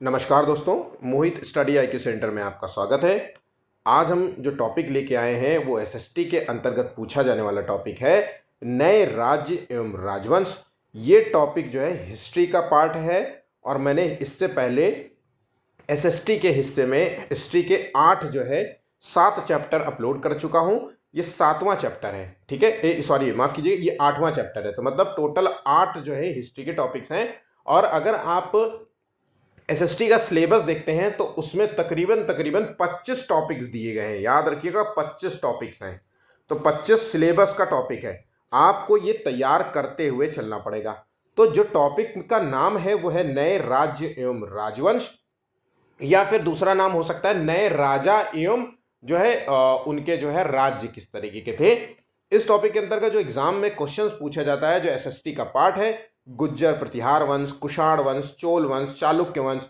नमस्कार दोस्तों, मोहित study IQ centre में आपका स्वागत है। आज हम जो टॉपिक लेके आए हैं वो एसएसटी के अंतर्गत पूछा जाने वाला टॉपिक है नए राज्य एवं राजवंश। ये टॉपिक जो है हिस्ट्री का पार्ट है और मैंने इससे पहले एसएसटी के हिस्से में हिस्ट्री के 8 जो है 7 चैप्टर अपलोड कर चुका हूँ। ये 7वां चैप्टर है, ठीक है, सॉरी माफ़ कीजिए, ये 8वां चैप्टर है। तो मतलब टोटल 8 जो है हिस्ट्री के टॉपिक्स हैं। और अगर आप एसएसटी का सिलेबस देखते हैं तो उसमें तकरीबन 25 टॉपिक्स दिए गए हैं। याद रखिएगा 25 टॉपिक्स हैं, तो 25 सिलेबस का टॉपिक है। आपको ये तैयार करते हुए चलना पड़ेगा। तो जो टॉपिक का नाम है वो है नए राज्य एवं राजवंश, या फिर दूसरा नाम हो सकता है नए राजा एवं जो है उनके जो है राज्य किस तरीके के थे। इस टॉपिक के अंतर्गत जो एग्जाम में क्वेश्चंस पूछा जाता है, जो एसएसटी का पार्ट है, गुज्जर प्रतिहार वंश, कुषाण वंश, चोल वंश, चालुक्य वंश,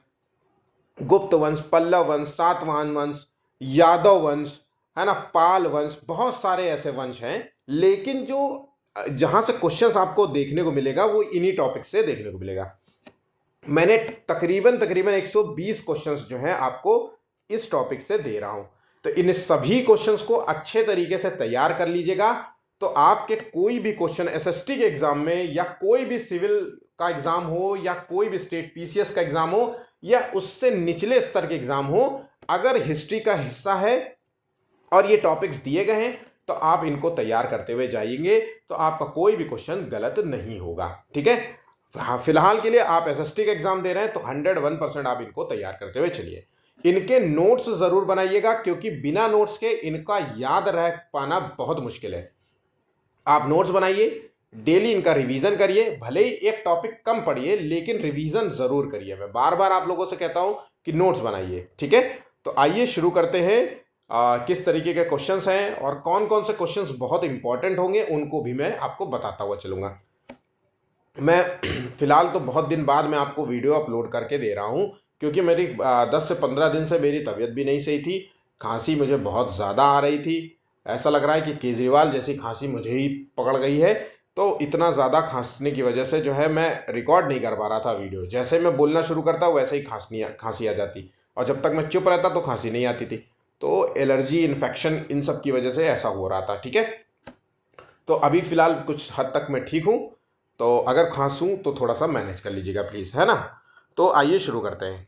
गुप्त वंश, पल्लव वंश, सातवाहन वंश, यादव वंश, है ना, पाल वंश, बहुत सारे ऐसे वंश हैं। लेकिन जो जहां से क्वेश्चंस आपको देखने को मिलेगा वो इन्हीं टॉपिक से देखने को मिलेगा। मैंने तकरीबन 120 क्वेश्चंस जो हैं आपको इस टॉपिक से दे रहा हूं। तो इन सभी क्वेश्चंस को अच्छे तरीके से तैयार कर लीजिएगा। तो आपके कोई भी क्वेश्चन एसएसटी के एग्जाम में, या कोई भी सिविल का एग्जाम हो, या कोई भी स्टेट पीसीएस का एग्जाम हो, या उससे निचले स्तर के एग्जाम हो, अगर हिस्ट्री का हिस्सा है और ये टॉपिक्स दिए गए हैं तो आप इनको तैयार करते हुए जाएंगे तो आपका कोई भी क्वेश्चन गलत नहीं होगा, ठीक है। हाँ, फिलहाल के लिए आप एसएसटी का एग्जाम दे रहे हैं तो 101% आप इनको तैयार करते हुए चलिए। इनके नोट्स जरूर बनाइएगा, क्योंकि बिना नोट्स के इनका याद रह पाना बहुत मुश्किल है। आप नोट्स बनाइए, डेली इनका रिवीजन करिए। भले ही एक टॉपिक कम पढ़िए लेकिन रिवीजन जरूर करिए। मैं बार बार आप लोगों से कहता हूं कि नोट्स बनाइए, ठीक है। तो आइए शुरू करते हैं। किस तरीके के क्वेश्चंस हैं और कौन कौन से क्वेश्चंस बहुत इंपॉर्टेंट होंगे उनको भी मैं आपको बताता हुआ चलूंगा। मैं फिलहाल तो बहुत दिन बाद मैं आपको वीडियो अपलोड करके दे रहा हूं, क्योंकि मेरी 10 से 15 दिन से मेरी तबीयत भी नहीं सही थी। खांसी मुझे बहुत ज़्यादा आ रही थी। ऐसा लग रहा है कि केजरीवाल जैसी खांसी मुझे ही पकड़ गई है। तो इतना ज़्यादा खांसने की वजह से जो है मैं रिकॉर्ड नहीं कर पा रहा था वीडियो। जैसे मैं बोलना शुरू करता वैसे ही खांसी आ जाती, और जब तक मैं चुप रहता तो खांसी नहीं आती थी। तो एलर्जी, इन्फेक्शन, इन सब की वजह से ऐसा हो रहा था, ठीक है। तो अभी फ़िलहाल कुछ हद तक मैं ठीक हूँ। तो अगर खांसूँ तो थोड़ा सा मैनेज कर लीजिएगा प्लीज़, है ना। तो आइए शुरू करते हैं।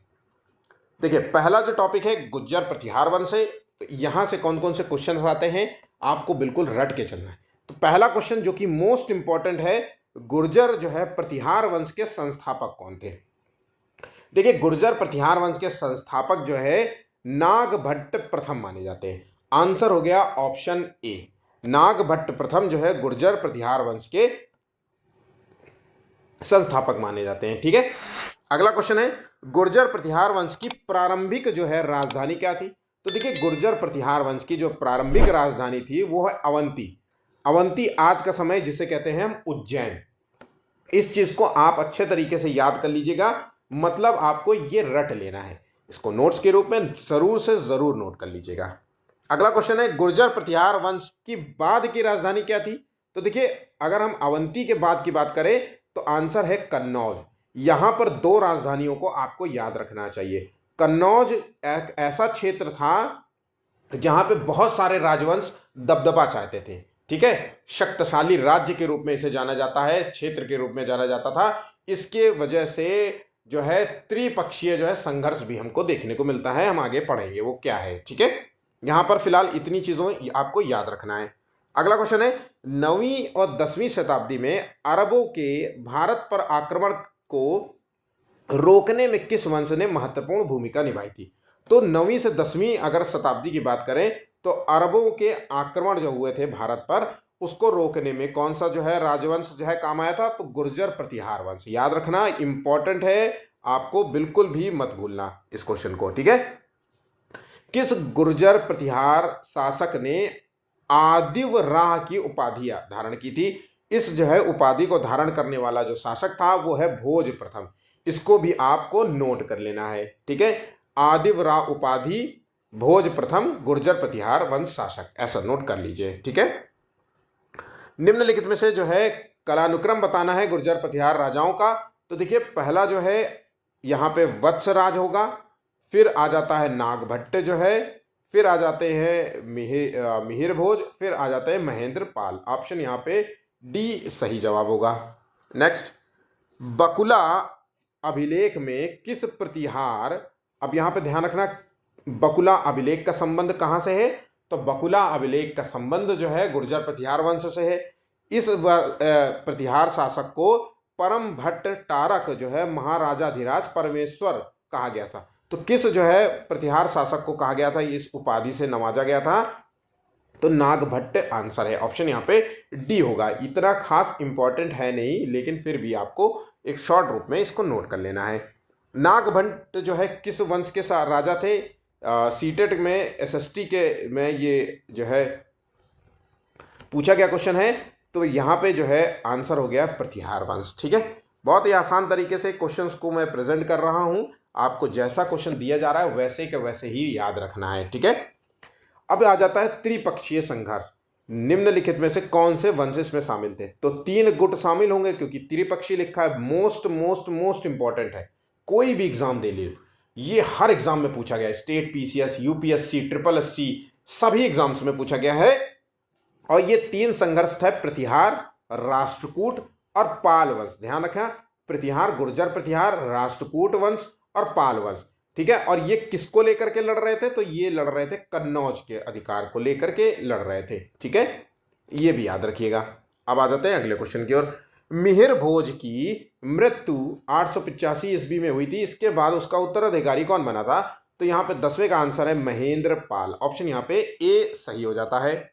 देखिए, पहला जो टॉपिक है गुज्जर प्रतिहार वंश से। तो यहाँ से कौन कौन से क्वेश्चन आते हैं आपको बिल्कुल रट के चलना है। तो पहला क्वेश्चन जो कि मोस्ट इंपॉर्टेंट है, गुर्जर जो है प्रतिहार वंश के संस्थापक कौन थे। देखिए, गुर्जर प्रतिहार वंश के संस्थापक जो है नागभट्ट प्रथम माने जाते हैं। आंसर हो गया ऑप्शन ए, नागभट्ट प्रथम जो है गुर्जर प्रतिहार वंश के संस्थापक माने जाते हैं, ठीक है। अगला क्वेश्चन है गुर्जर प्रतिहार वंश की प्रारंभिक जो है राजधानी क्या थी। तो देखिए, गुर्जर प्रतिहार वंश की जो प्रारंभिक राजधानी थी वो है अवंती। अवंती आज का समय जिसे कहते हैं हम उज्जैन। इस चीज को आप अच्छे तरीके से याद कर लीजिएगा, मतलब आपको ये रट लेना है। इसको नोट्स के रूप में जरूर से जरूर नोट कर लीजिएगा। अगला क्वेश्चन है गुर्जर प्रतिहार वंश की बाद की राजधानी क्या थी। तो देखिए, अगर हम अवंती के बाद की बात करें तो आंसर है कन्नौज। यहां पर 2 राजधानियों को आपको याद रखना चाहिए। कन्नौज एक ऐसा क्षेत्र था जहां पे बहुत सारे राजवंश दबदबा चाहते थे, ठीक है। शक्तिशाली राज्य के रूप में इसे जाना जाता है, क्षेत्र के रूप में जाना जाता था। इसके वजह से जो है त्रिपक्षीय जो है संघर्ष भी हमको देखने को मिलता है। हम आगे पढ़ेंगे वो क्या है, ठीक है। यहां पर फिलहाल इतनी चीजों आपको याद रखना है। अगला क्वेश्चन है 9वीं और 10वीं शताब्दी में अरबों के भारत पर आक्रमण को रोकने में किस वंश ने महत्वपूर्ण भूमिका निभाई थी। तो 9वीं से 10वीं अगर शताब्दी की बात करें तो अरबों के आक्रमण जो हुए थे भारत पर, उसको रोकने में कौन सा जो है राजवंश जो है काम आया था। तो गुर्जर प्रतिहार वंश। याद रखना, इंपॉर्टेंट है, आपको बिल्कुल भी मत भूलना इस क्वेश्चन को, ठीक है। किस गुर्जर प्रतिहार शासक ने आदिव राह की उपाधि धारण की थी। इस जो है उपाधि को धारण करने वाला जो शासक था वो है भोज प्रथम। इसको भी आपको नोट कर लेना है, ठीक है। आदिव राह उपाधि, भोज प्रथम, गुर्जर प्रतिहार वंश शासक, ऐसा नोट कर लीजिए, ठीक है। निम्नलिखित में से जो है कालानुक्रम बताना है गुर्जर प्रतिहार राजाओं का। तो देखिए, पहला जो है यहाँ पे वत्सराज होगा, फिर आ जाता है नागभट्ट जो है, फिर आ जाते हैं मिहिर भोज, फिर आ जाते हैं महेंद्र पाल। ऑप्शन यहाँ पे डी सही जवाब होगा। नेक्स्ट, बकुला अभिलेख में किस प्रतिहार, अब यहाँ पे ध्यान रखना बकुला अभिलेख का संबंध कहाँ से है, तो बकुला अभिलेख का संबंध जो है गुर्जर प्रतिहार वंश से है। इस प्रतिहार शासक को परम भट्ट टारक जो है महाराजाधिराज परमेश्वर कहा गया था। तो किस जो है प्रतिहार शासक को कहा गया था, इस उपाधि से नवाजा गया था, तो नागभट्ट आंसर है। ऑप्शन यहाँ पे डी होगा। इतना खास इंपॉर्टेंट है नहीं, लेकिन फिर भी आपको एक शॉर्ट रूप में इसको नोट कर लेना है। नागभट्ट जो है किस वंश के राजा थे, सीटेट में एसएसटी के में ये जो है पूछा गया क्वेश्चन है, तो यहाँ पे जो है आंसर हो गया प्रतिहार वंश। ठीक है, बहुत ही आसान तरीके से क्वेश्चंस को मैं प्रेजेंट कर रहा हूँ, आपको जैसा क्वेश्चन दिया जा रहा है वैसे के वैसे ही याद रखना है। ठीक है, अब आ जाता है त्रिपक्षीय संघर्ष। निम्नलिखित में से कौन से वंश इसमें शामिल थे, तो 3 गुट शामिल होंगे, क्योंकि त्रिपक्षीय लिखा है, मोस्ट मोस्ट मोस्ट इंपॉर्टेंट है। कोई भी एग्जाम दे लीजिए, ये हर एग्जाम में पूछा गया है, state, PCS, UPSC, triple SC, सभी एग्जाम्स में पूछा गया है। और ये 3 संघर्ष थे, प्रतिहार, राष्ट्रकूट और पाल वंश। ध्यान रखना, प्रतिहार, गुर्जर प्रतिहार, राष्ट्रकूट वंश और पाल वंश। ठीक है, और ये किसको लेकर के लड़ रहे थे, तो ये लड़ रहे थे कन्नौज के अधिकार को लेकर के लड़ रहे थे। ठीक है, ये भी याद रखिएगा। अब आ जाते हैं अगले क्वेश्चन की ओर। मिहिर भोज की मृत्यु 885 ईस्वी में हुई थी, इसके बाद उसका उत्तराधिकारी कौन बना था, तो यहाँ पे 10वें का आंसर है महेंद्र पाल। ऑप्शन यहाँ पे ए सही हो जाता है।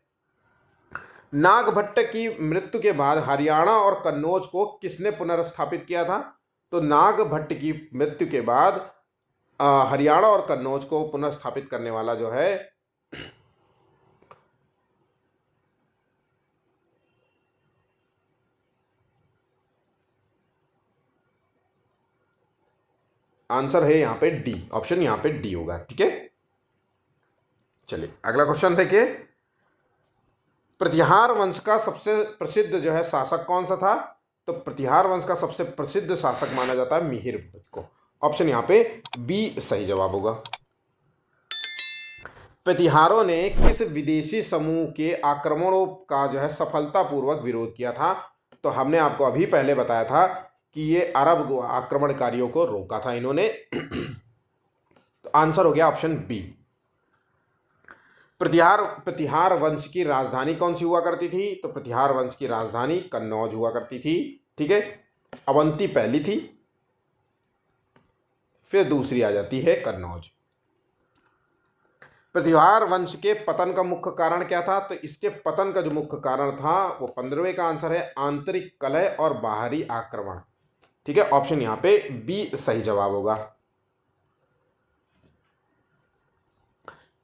नागभट्ट की मृत्यु के बाद हरियाणा और कन्नौज को किसने पुनर्स्थापित किया था, तो नागभट्ट की मृत्यु के बाद हरियाणा और कन्नौज को पुनर्स्थापित करने वाला जो है आंसर है यहाँ पे डी। ऑप्शन यहाँ पे डी होगा। ठीक है, चलिए अगला क्वेश्चन देखिए। प्रतिहार वंश का सबसे प्रसिद्ध जो है शासक कौन सा था, तो प्रतिहार वंश का सबसे प्रसिद्ध शासक माना जाता है मिहिर भोज को। ऑप्शन यहाँ पे बी सही जवाब होगा। प्रतिहारों ने किस विदेशी समूह के आक्रमणों का जो है सफलतापूर्वक विरोध किया था, तो हमने आपको अभी पहले बताया था कि ये अरब आक्रमणकारियों को रोका था इन्होंने। तो आंसर हो गया ऑप्शन बी। प्रतिहार वंश की राजधानी कौन सी हुआ करती थी, तो प्रतिहार वंश की राजधानी कन्नौज हुआ करती थी। ठीक है, अवंती पहली थी, फिर दूसरी आ जाती है कन्नौज। प्रतिहार वंश के पतन का मुख्य कारण क्या था, तो इसके पतन का जो मुख्य कारण था वो 15वें का आंसर है आंतरिक कलह और बाहरी आक्रमण। ठीक है, ऑप्शन यहां पे बी सही जवाब होगा।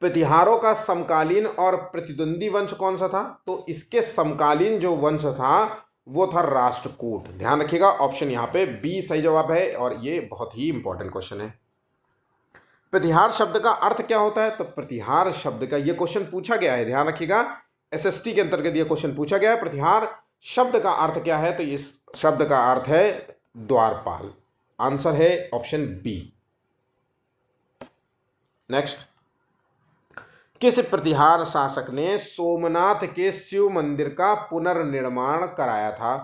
प्रतिहारों का समकालीन और प्रतिद्वंदी वंश कौन सा था, तो इसके समकालीन जो वंश था वो था राष्ट्रकूट। ध्यान रखिएगा, ऑप्शन यहाँ पे बी सही जवाब है, और ये बहुत ही इंपॉर्टेंट क्वेश्चन है। प्रतिहार शब्द का अर्थ क्या होता है, तो प्रतिहार शब्द का ये क्वेश्चन पूछा गया है, ध्यान रखिएगा, एसएसटी के अंतर्गत ये क्वेश्चन पूछा गया है। प्रतिहार शब्द का अर्थ क्या है, तो इस शब्द का अर्थ है द्वारपाल। आंसर है ऑप्शन बी। नेक्स्ट, किस प्रतिहार शासक ने सोमनाथ के शिव मंदिर का पुनर्निर्माण कराया था,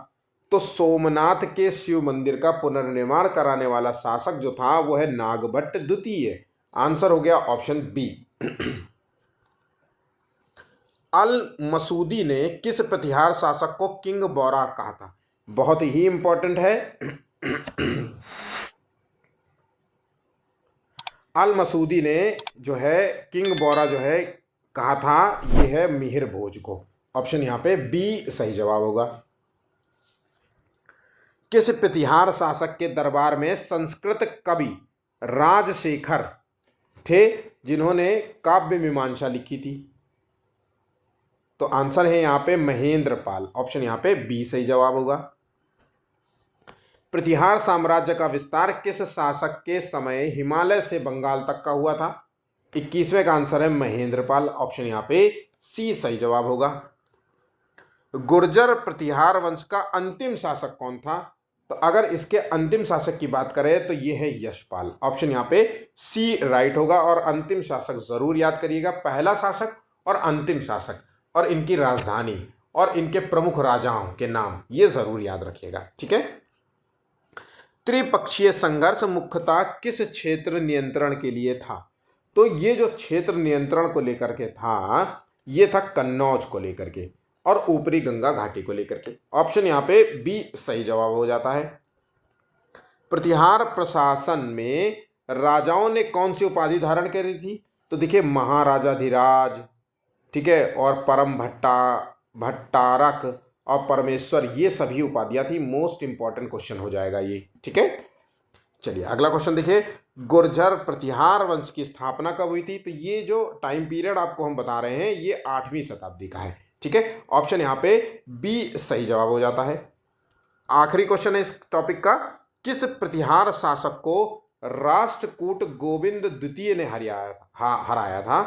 तो सोमनाथ के शिव मंदिर का पुनर्निर्माण कराने वाला शासक जो था वो है नागभट्ट द्वितीय। आंसर हो गया ऑप्शन बी। अल मसूदी ने किस प्रतिहार शासक को किंग बौरा कहा था, बहुत ही इंपॉर्टेंट है। अल मसूदी ने जो है किंग बौरा जो है कहा था, ये है मिहिर भोज को। ऑप्शन यहां पे बी सही जवाब होगा। किस प्रतिहार शासक के दरबार में संस्कृत कवि राजशेखर थे जिन्होंने काव्य मीमांसा लिखी थी, तो आंसर है यहां पे महेंद्र पाल। ऑप्शन यहां पे बी सही जवाब होगा। प्रतिहार साम्राज्य का विस्तार किस शासक के समय हिमालय से बंगाल तक का हुआ था, 21वें का आंसर है महेंद्र पाल। ऑप्शन यहां पे सी सही जवाब होगा। गुर्जर प्रतिहार वंश का अंतिम शासक कौन था, तो अगर इसके अंतिम शासक की बात करें तो ये है यशपाल। ऑप्शन यहाँ पे सी राइट होगा। और अंतिम शासक जरूर याद करिएगा, पहला शासक और अंतिम शासक और इनकी राजधानी और इनके प्रमुख राजाओं के नाम ये जरूर याद रखिएगा, ठीक है। त्रिपक्षीय संघर्ष मुख्यतः किस क्षेत्र नियंत्रण के लिए था? तो ये जो क्षेत्र नियंत्रण को लेकर के था, ये था कन्नौज को लेकर के और ऊपरी गंगा घाटी को लेकर के। ऑप्शन यहाँ पे बी सही जवाब हो जाता है। प्रतिहार प्रशासन में राजाओं ने कौन सी उपाधि धारण करी थी? तो देखिए महाराजाधिराज, ठीक है, और परम भट्टारक और परमेश्वर, ये सभी उपाधियां थी। मोस्ट इंपॉर्टेंट क्वेश्चन हो जाएगा ये, ठीक है। चलिए अगला क्वेश्चन देखिए, गुर्जर प्रतिहार वंश की स्थापना कब हुई थी? तो ये जो टाइम पीरियड आपको हम बता रहे हैं ये 8वीं शताब्दी का है, ठीक है। ऑप्शन यहाँ पे बी सही जवाब हो जाता है। आखिरी क्वेश्चन है इस टॉपिक का, किस प्रतिहार शासक को राष्ट्रकूट गोविंद द्वितीय ने हराया था?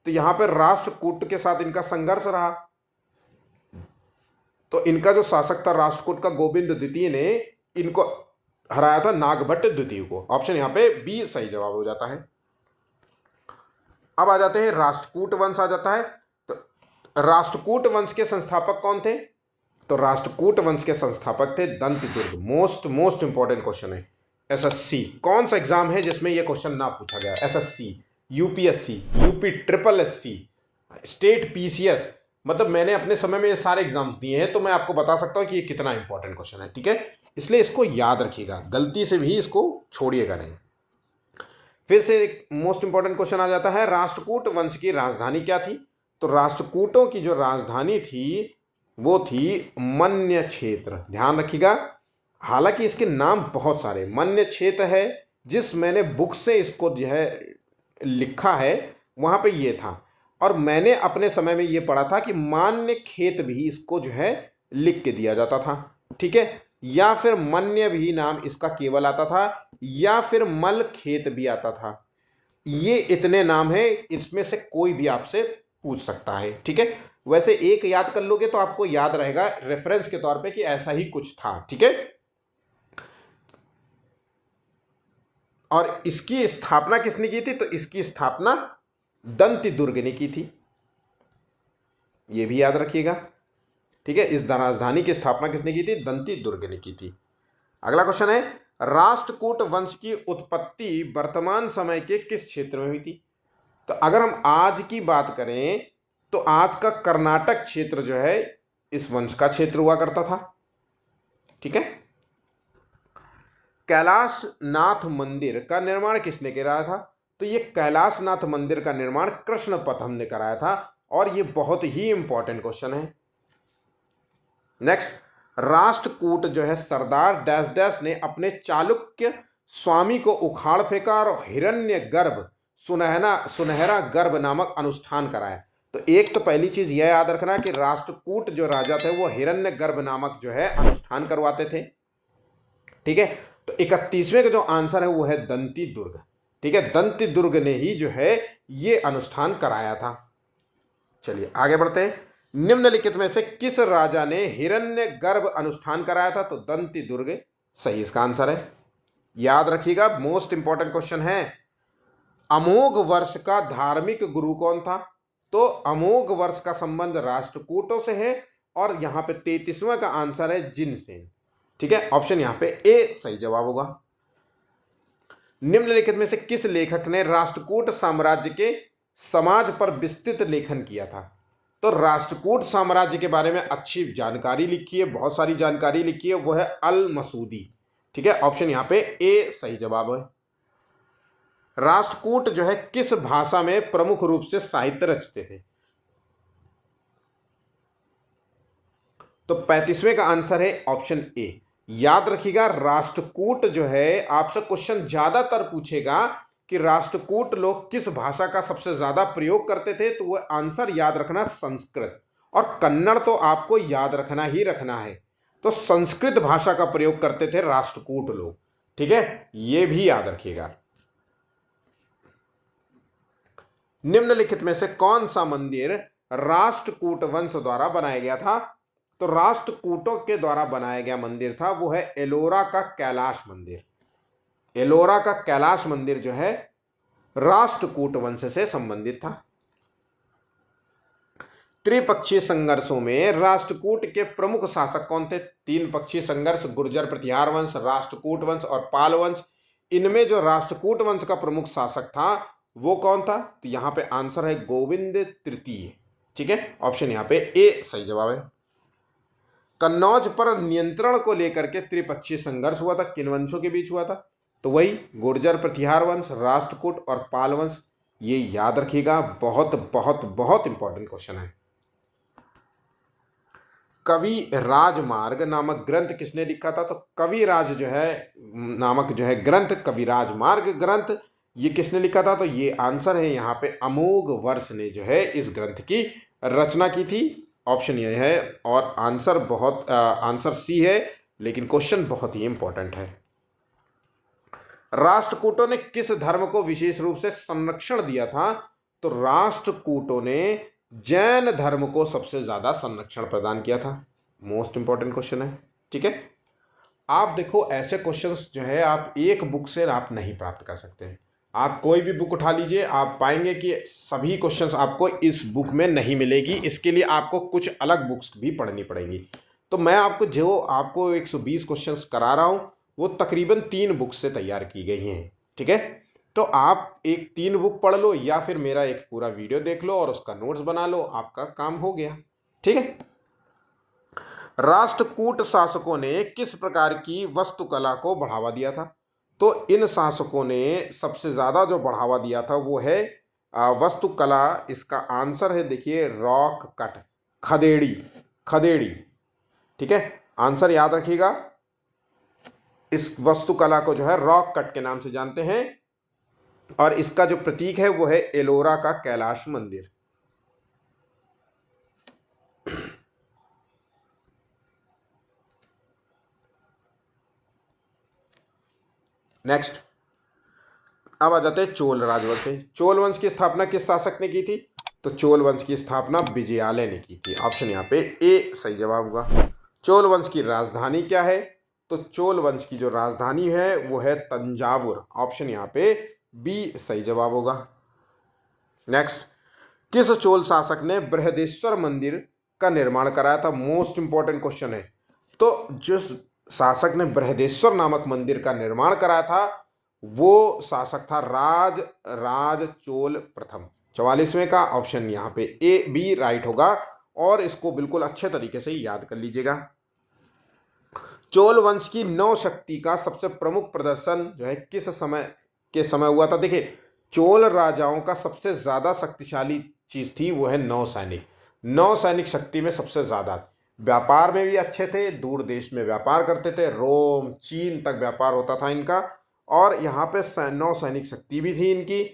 तो यहां पर राष्ट्रकूट के साथ इनका संघर्ष रहा। तो इनका जो शासक था राष्ट्रकूट का गोविंद द्वितीय ने इनको हराया था नागभट्ट द्वितीय को। ऑप्शन यहां पे बी सही जवाब हो जाता है। अब आ जाते हैं राष्ट्रकूट वंश आ जाता है। तो राष्ट्रकूट वंश के संस्थापक कौन थे? तो राष्ट्रकूट वंश के संस्थापक थे दंतिदुर्ग। मोस्ट इंपॉर्टेंट क्वेश्चन है। एसएससी कौन सा एग्जाम है जिसमें यह क्वेश्चन ना पूछा गया? SSC, UPSC, UP triple SC, state PCS, मतलब मैंने अपने समय में ये सारे एग्जाम्स दिए हैं, तो मैं आपको बता सकता हूं कि ये कितना इंपॉर्टेंट क्वेश्चन है, ठीक है। इसलिए इसको याद रखिएगा, गलती से भी इसको छोड़िएगा नहीं। फिर से एक मोस्ट इंपॉर्टेंट क्वेश्चन आ जाता है, राष्ट्रकूट वंश की राजधानी क्या थी? तो राष्ट्रकूटों की जो राजधानी थी वो थी मन्य क्षेत्र। ध्यान रखिएगा, हालांकि इसके नाम बहुत सारे, मन्य क्षेत्र है जिस मैंने बुक से इसको जो है लिखा है वहां पे ये था, और मैंने अपने समय में ये पढ़ा था कि मान्य खेत भी इसको जो है लिख के दिया जाता था, ठीक है, या फिर मन्य भी नाम इसका केवल आता था, या फिर मल खेत भी आता था। ये इतने नाम हैं, इसमें से कोई भी आपसे पूछ सकता है, ठीक है। वैसे एक याद कर लोगे तो आपको याद रहेगा रेफरेंस के तौर पे कि ऐसा ही कुछ था, ठीक है। और इसकी स्थापना किसने की थी? तो इसकी स्थापना दंतिदुर्ग ने की थी, यह भी याद रखिएगा, ठीक है। इस राजधानी की स्थापना किसने की थी? दंतिदुर्ग ने की थी। अगला क्वेश्चन है, राष्ट्रकूट वंश की उत्पत्ति वर्तमान समय के किस क्षेत्र में हुई थी? तो अगर हम आज की बात करें तो आज का कर्नाटक क्षेत्र जो है इस वंश का क्षेत्र हुआ करता था, ठीक है। कैलाशनाथ मंदिर का निर्माण किसने कराया था? तो ये कैलाशनाथ मंदिर का निर्माण कृष्ण पथम ने कराया था, और ये बहुत ही इंपॉर्टेंट क्वेश्चन है। नेक्स्ट, राष्ट्रकूट जो है सरदार डैश डैश ने अपने चालुक्य स्वामी को उखाड़ फेंका और हिरण्य गर्भ सुनहरा गर्भ नामक अनुष्ठान कराया। तो एक तो पहली चीज यह याद रखना कि राष्ट्रकूट जो राजा थे वो हिरण्य गर्भ नामक जो है अनुष्ठान करवाते थे, ठीक है। तो 31वें का जो आंसर है वो है दंतिदुर्ग, ठीक है। दंतिदुर्ग ने ही जो है ये अनुष्ठान कराया था। चलिए आगे बढ़ते हैं, निम्नलिखित में से किस राजा ने हिरण्य गर्भ अनुष्ठान कराया था? तो दंतिदुर्ग सही इसका आंसर है, याद रखिएगा, मोस्ट इंपॉर्टेंट क्वेश्चन है। अमोघ वर्ष का धार्मिक गुरु कौन था? तो अमोघ वर्ष का संबंध राष्ट्रकूटों से है, और यहां पे 33वां का आंसर है जिनसेन, ठीक है। ऑप्शन यहां पे ए सही जवाब होगा। निम्नलिखित में से किस लेखक ने राष्ट्रकूट साम्राज्य के समाज पर विस्तृत लेखन किया था? तो राष्ट्रकूट साम्राज्य के बारे में अच्छी जानकारी लिखी है, बहुत सारी जानकारी लिखी है, वो है अल मसूदी, ठीक है। ऑप्शन यहां पे ए सही जवाब है। राष्ट्रकूट जो है किस भाषा में प्रमुख रूप से साहित्य रचते थे? तो 35वें का आंसर है ऑप्शन ए। याद रखिएगा, राष्ट्रकूट जो है आपसे क्वेश्चन ज्यादातर पूछेगा कि राष्ट्रकूट लोग किस भाषा का सबसे ज्यादा प्रयोग करते थे, तो वह आंसर याद रखना संस्कृत, और कन्नड़ तो आपको याद रखना ही रखना है। तो संस्कृत भाषा का प्रयोग करते थे राष्ट्रकूट लोग, ठीक है, यह भी याद रखिएगा। निम्नलिखित में से कौन सा मंदिर राष्ट्रकूट वंश द्वारा बनाया गया था? तो राष्ट्रकूटों के द्वारा बनाया गया मंदिर था वो है एलोरा का कैलाश मंदिर। एलोरा का कैलाश मंदिर जो है राष्ट्रकूट वंश से संबंधित था। त्रिपक्षीय संघर्षों में राष्ट्रकूट के प्रमुख शासक कौन थे? तीन पक्षीय संघर्ष, गुर्जर प्रतिहार वंश, राष्ट्रकूट वंश और पाल वंश। इनमें जो राष्ट्रकूट वंश का प्रमुख शासक था वो कौन था? तो यहां पे आंसर है गोविंद तृतीय। ठीक है, ऑप्शन यहां पे ए सही जवाब है। कन्नौज पर नियंत्रण को लेकर के त्रिपक्षीय संघर्ष हुआ था, किन वंशों के बीच हुआ था? तो वही गुर्जर प्रतिहार वंश, राष्ट्रकूट और पाल वंश। ये याद रखिएगा, बहुत बहुत बहुत इंपॉर्टेंट क्वेश्चन है। कवि राजमार्ग नामक ग्रंथ किसने लिखा था? तो कविराज जो है नामक जो है ग्रंथ, कवि राजमार्ग ग्रंथ, ये किसने लिखा था? तो ये आंसर है यहाँ पे अमोघ वर्ष ने जो है इस ग्रंथ की रचना की थी। ऑप्शन ये है, और आंसर सी है, लेकिन क्वेश्चन बहुत ही इंपॉर्टेंट है। राष्ट्रकूटों ने किस धर्म को विशेष रूप से संरक्षण दिया था? तो राष्ट्रकूटों ने जैन धर्म को सबसे ज्यादा संरक्षण प्रदान किया था। मोस्ट इंपॉर्टेंट क्वेश्चन है। ठीक है, आप देखो ऐसे क्वेश्चंस जो है आप एक बुक से आप नहीं प्राप्त कर सकते हैं। आप कोई भी बुक उठा लीजिए, आप पाएंगे कि सभी क्वेश्चंस आपको इस बुक में नहीं मिलेगी। इसके लिए आपको कुछ अलग बुक्स भी पढ़नी पड़ेंगी। तो मैं आपको 120 क्वेश्चंस करा रहा हूं वो तकरीबन 3 बुक से तैयार की गई हैं। ठीक है, तो आप 3 बुक पढ़ लो या फिर मेरा एक पूरा वीडियो देख लो और उसका नोट्स बना लो, आपका काम हो गया। ठीक है, राष्ट्रकूट शासकों ने किस प्रकार की वास्तुकला को बढ़ावा दिया था? तो इन शासकों ने सबसे ज्यादा जो बढ़ावा दिया था वो है वास्तुकला। इसका आंसर है देखिए रॉक कट, खदेड़ी। ठीक है, आंसर याद रखिएगा। इस वास्तुकला को जो है रॉक कट के नाम से जानते हैं और इसका जो प्रतीक है वो है एलोरा का कैलाश मंदिर। नेक्स्ट, अब आ जाते हैं चोल राजवंश से। चोल वंश की स्थापना किस शासक ने की थी? तो चोल वंश की स्थापना विजयालय ने की थी। ऑप्शन यहाँ पे ए सही जवाब होगा। चोल वंश की राजधानी क्या है? तो चोल वंश की जो राजधानी है वो है तंजावुर। ऑप्शन यहाँ पे बी सही जवाब होगा। नेक्स्ट, किस चोल शासक ने बृहदेश्वर मंदिर का निर्माण कराया था? मोस्ट इंपॉर्टेंट क्वेश्चन है। तो जिस शासक ने बृहदेश्वर नामक मंदिर का निर्माण कराया था वो शासक था राज चोल प्रथम। 44वें का ऑप्शन यहाँ पे ए बी राइट होगा और इसको बिल्कुल अच्छे तरीके से याद कर लीजिएगा। चोल वंश की नौ शक्ति का सबसे प्रमुख प्रदर्शन जो है किस समय हुआ था? देखिए, चोल राजाओं का सबसे ज्यादा शक्तिशाली चीज थी वो है नौ सैनिक शक्ति में सबसे ज्यादा। व्यापार में भी अच्छे थे, दूर देश में व्यापार करते थे, रोम चीन तक व्यापार होता था इनका, और यहाँ पे 9 सैनिक शक्ति भी थी इनकी।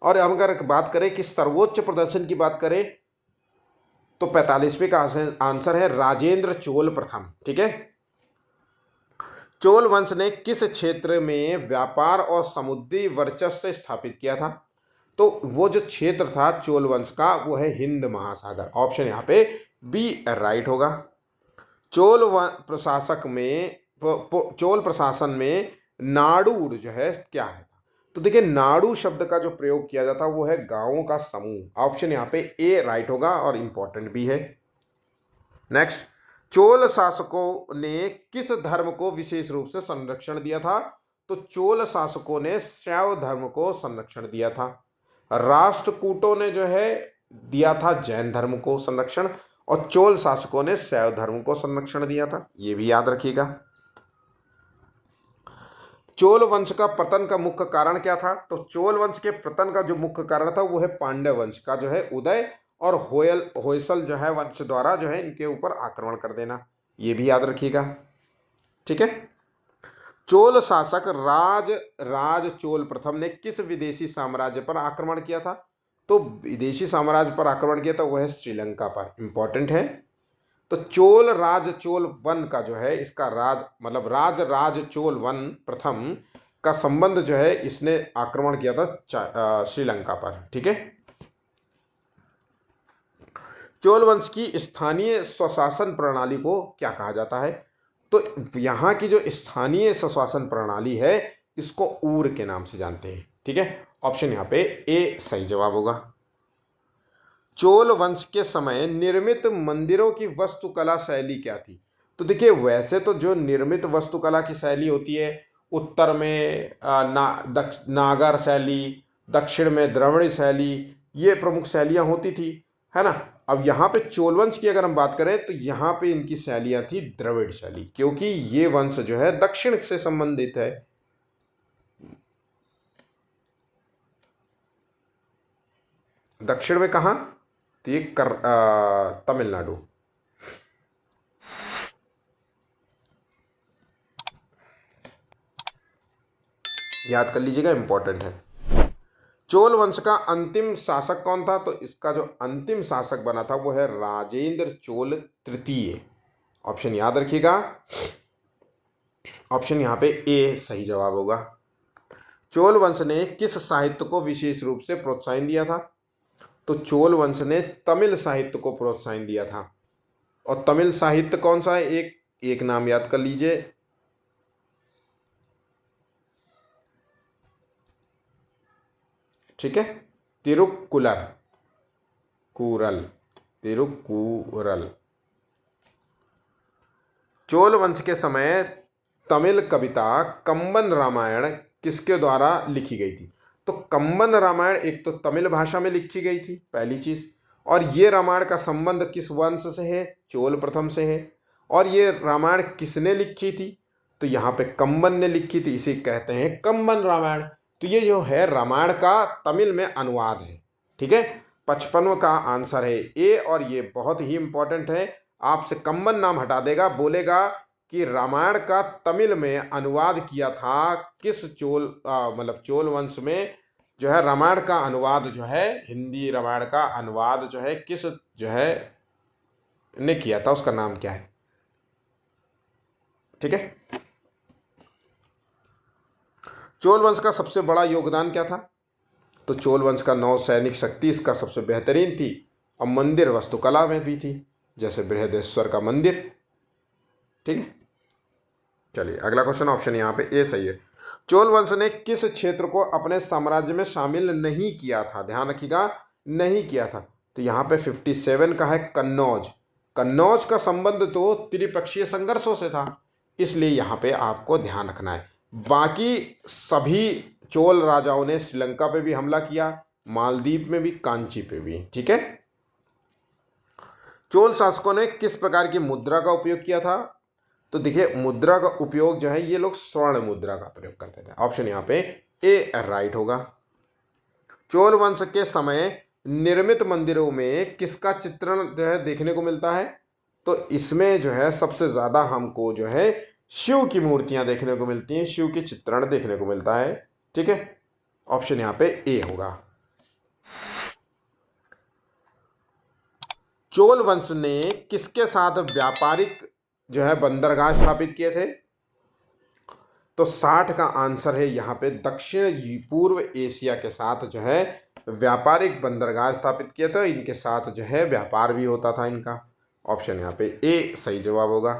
और हम अगर बात करें कि सर्वोच्च प्रदर्शन की बात करें तो 45वें का आंसर है राजेंद्र चोल प्रथम। ठीक है, चोल वंश ने किस क्षेत्र में व्यापार और समुद्री वर्चस्व स्थापित किया था? तो वो जो क्षेत्र था चोल वंश का वो है हिंद महासागर। ऑप्शन यहाँ पे बी राइट होगा। चोल प्रशासन में नाडू जो है क्या है? तो देखिए, नाडू शब्द का जो प्रयोग किया जाता है वो है गांवों का समूह। ऑप्शन यहाँ पे ए राइट होगा और इंपॉर्टेंट भी है। नेक्स्ट, चोल शासकों ने किस धर्म को विशेष रूप से संरक्षण दिया था? तो चोल शासकों ने शैव धर्म को संरक्षण दिया था। राष्ट्रकूटों ने जो है दिया था जैन धर्म को संरक्षण और चोल शासकों ने शैव धर्म को संरक्षण दिया था। ये भी याद रखिएगा। चोल वंश का पतन का मुख्य कारण क्या था? तो चोल वंश के पतन का जो मुख्य कारण था वो है पांड्य वंश का जो है उदय और होयसल जो है वंश द्वारा जो है इनके ऊपर आक्रमण कर देना। ये भी याद रखिएगा। ठीक है, चोल शासक राज चोल प्रथम ने किस विदेशी साम्राज्य पर आक्रमण किया था? तो विदेशी साम्राज्य पर आक्रमण किया था वो है श्रीलंका पर। इंपॉर्टेंट है। तो चोल वन का जो है इसका राज चोल वन प्रथम का संबंध जो है इसने आक्रमण किया था श्रीलंका पर। ठीक है, चोल वंश की स्थानीय स्वशासन प्रणाली को क्या कहा जाता है? तो यहाँ की जो स्थानीय स्वशासन प्रणाली है इसको ऊर के नाम से जानते हैं। ठीक है, ऑप्शन यहाँ पे ए सही जवाब होगा। चोल वंश के समय निर्मित मंदिरों की वास्तुकला शैली क्या थी? तो देखिए, वैसे तो जो निर्मित वास्तुकला की शैली होती है, उत्तर में नागर शैली, दक्षिण में द्रविड़ शैली, ये प्रमुख शैलियां होती थी, है ना। अब यहाँ पे चोल वंश की अगर हम बात करें तो यहाँ पे इनकी शैलियां थी द्रविड़ शैली, क्योंकि ये वंश जो है दक्षिण से संबंधित है। दक्षिण में कहाँ? तो ये तमिलनाडु। याद कर लीजिएगा, इंपॉर्टेंट है। चोल वंश का अंतिम शासक कौन था? तो इसका जो अंतिम शासक बना था वो है राजेंद्र चोल तृतीय। ऑप्शन याद रखिएगा, ऑप्शन यहाँ पे ए सही जवाब होगा। चोल वंश ने किस साहित्य को विशेष रूप से प्रोत्साहन दिया था? तो चोल वंश ने तमिल साहित्य को प्रोत्साहन दिया था। और तमिल साहित्य कौन सा है? एक नाम याद कर लीजिए, ठीक है, तिरुक्कुरल। तिरुक्कुरल। चोल वंश के समय तमिल कविता कंबन रामायण किसके द्वारा लिखी गई थी? तो कंबन रामायण एक तो तमिल भाषा में लिखी गई थी, पहली चीज। और ये रामायण का संबंध किस वंश से है? चोल प्रथम से है। और ये रामायण किसने लिखी थी? तो यहाँ पे कंबन ने लिखी थी, इसे कहते हैं कंबन रामायण। तो ये जो है रामायण का तमिल में अनुवाद है। ठीक है, 55 का आंसर है ए। और ये बहुत ही इंपॉर्टेंट है, आपसे कंबन नाम हटा देगा, बोलेगा कि रामायण का तमिल में अनुवाद किया था किस चोल मतलब चोल वंश में जो है रामायण का अनुवाद जो है, हिंदी रामायण का अनुवाद जो है किस जो है ने किया था, उसका नाम क्या है? ठीक है, चोल वंश का सबसे बड़ा योगदान क्या था? तो चोल वंश का नौ सैनिक शक्ति इसका सबसे बेहतरीन थी। और मंदिर वास्तुकला में भी थी, जैसे बृहदेश्वर का मंदिर। ठीक है, चलिए अगला क्वेश्चन, ऑप्शन यहाँ पे ए सही है। चोल वंश ने किस क्षेत्र को अपने साम्राज्य में शामिल नहीं किया था? ध्यान रखिएगा, नहीं किया था। तो यहाँ पे 57 का है कन्नौज। कन्नौज का संबंध तो त्रिपक्षीय संघर्षों से था, इसलिए यहाँ पे आपको ध्यान रखना है। बाकी सभी चोल राजाओं ने श्रीलंका पे भी हमला किया, मालदीव में भी, कांची पे भी। ठीक है, चोल शासकों ने किस प्रकार की मुद्रा का उपयोग किया था? तो देखिए, मुद्रा का उपयोग जो है ये लोग स्वर्ण मुद्रा का प्रयोग करते थे। ऑप्शन यहाँ पे ए राइट होगा। चोल वंश के समय निर्मित मंदिरों में किसका चित्रण जो है देखने को मिलता है? तो इसमें जो है सबसे ज्यादा हमको जो है शिव की मूर्तियां देखने को मिलती हैं, शिव के चित्रण देखने को मिलता है। ठीक है, ऑप्शन यहाँ पे ए होगा। चोल वंश ने किसके साथ व्यापारिक जो है बंदरगाह स्थापित किए थे? तो 60 का आंसर है यहाँ पे दक्षिण पूर्व एशिया के साथ जो है व्यापारिक बंदरगाह स्थापित किया था। इनके साथ जो है व्यापार भी होता था इनका। ऑप्शन यहाँ पे ए सही जवाब होगा।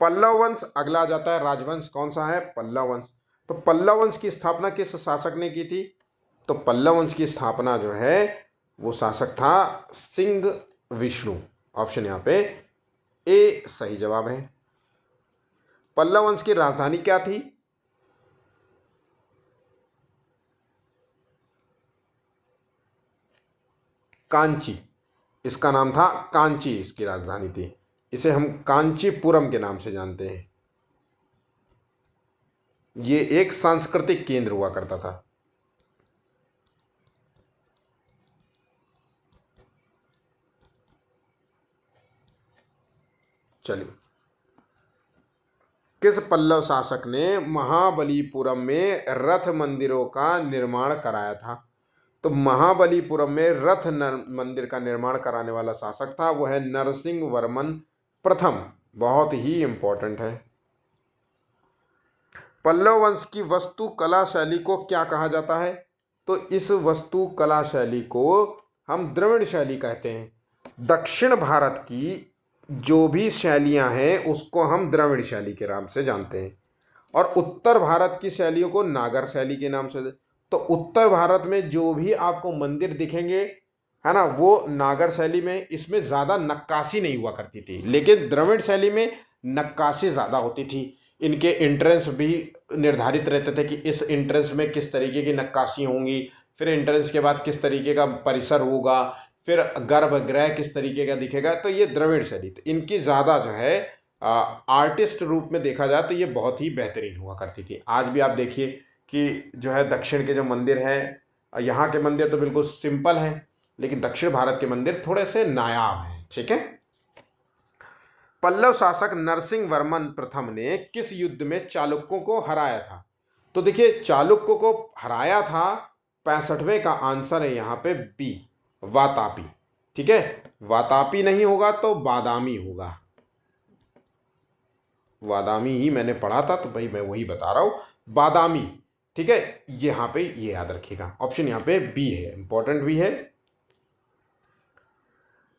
पल्लव वंश अगला आ जाता है, राजवंश कौन सा है? पल्लव वंश। तो पल्लव वंश की स्थापना किस शासक ने की थी? तो पल्लव वंश की स्थापना जो है वो शासक था सिंह विष्णु। ऑप्शन यहाँ पे ए सही जवाब है। पल्लव वंश की राजधानी क्या थी? कांची। इसका नाम था कांची, इसकी राजधानी थी। इसे हम कांचीपुरम के नाम से जानते हैं। ये एक सांस्कृतिक केंद्र हुआ करता था। चलिए, किस पल्लव शासक ने महाबलीपुरम में रथ मंदिरों का निर्माण कराया था? तो महाबलीपुरम में रथ मंदिर का निर्माण कराने वाला शासक था वो है नरसिंह वर्मन प्रथम। बहुत ही इंपॉर्टेंट है। पल्लव वंश की वस्तु कला शैली को क्या कहा जाता है? तो इस वस्तु कला शैली को हम द्रविड़ शैली कहते हैं। दक्षिण भारत की जो भी शैलियाँ हैं उसको हम द्रविड़ शैली के नाम से जानते हैं, और उत्तर भारत की शैलियों को नागर शैली के नाम से। तो उत्तर भारत में जो भी आपको मंदिर दिखेंगे, है ना, वो नागर शैली में, इसमें ज़्यादा नक्काशी नहीं हुआ करती थी, लेकिन द्रविड़ शैली में नक्काशी ज़्यादा होती थी। इनके एंट्रेंस भी निर्धारित रहते थे कि इस एंट्रेंस में किस तरीके की नक्काशी होंगी, फिर एंट्रेंस के बाद किस तरीके का परिसर होगा, फिर गर्भगृह किस तरीके का दिखेगा। तो ये द्रविड़ शैली, तो इनकी ज़्यादा जो है आर्टिस्ट रूप में देखा जाए तो ये बहुत ही बेहतरीन हुआ करती थी। आज भी आप देखिए कि जो है दक्षिण के जो मंदिर हैं, यहाँ के मंदिर तो बिल्कुल सिंपल हैं, लेकिन दक्षिण भारत के मंदिर थोड़े से नायाब हैं। ठीक है। पल्लव शासक नरसिंह वर्मन प्रथम ने किस युद्ध में चालुक्यों को हराया था? तो देखिए, चालुक्यों को हराया था 65वें का आंसर है यहाँ पे बी, वातापी। ठीक है, वातापी नहीं होगा तो बादामी होगा। बादामी ही मैंने पढ़ा था तो भाई मैं वही बता रहा हूं, बादामी। ठीक है, यहाँ पे ये याद रखिएगा, ऑप्शन यहाँ पे बी है, इंपॉर्टेंट भी है।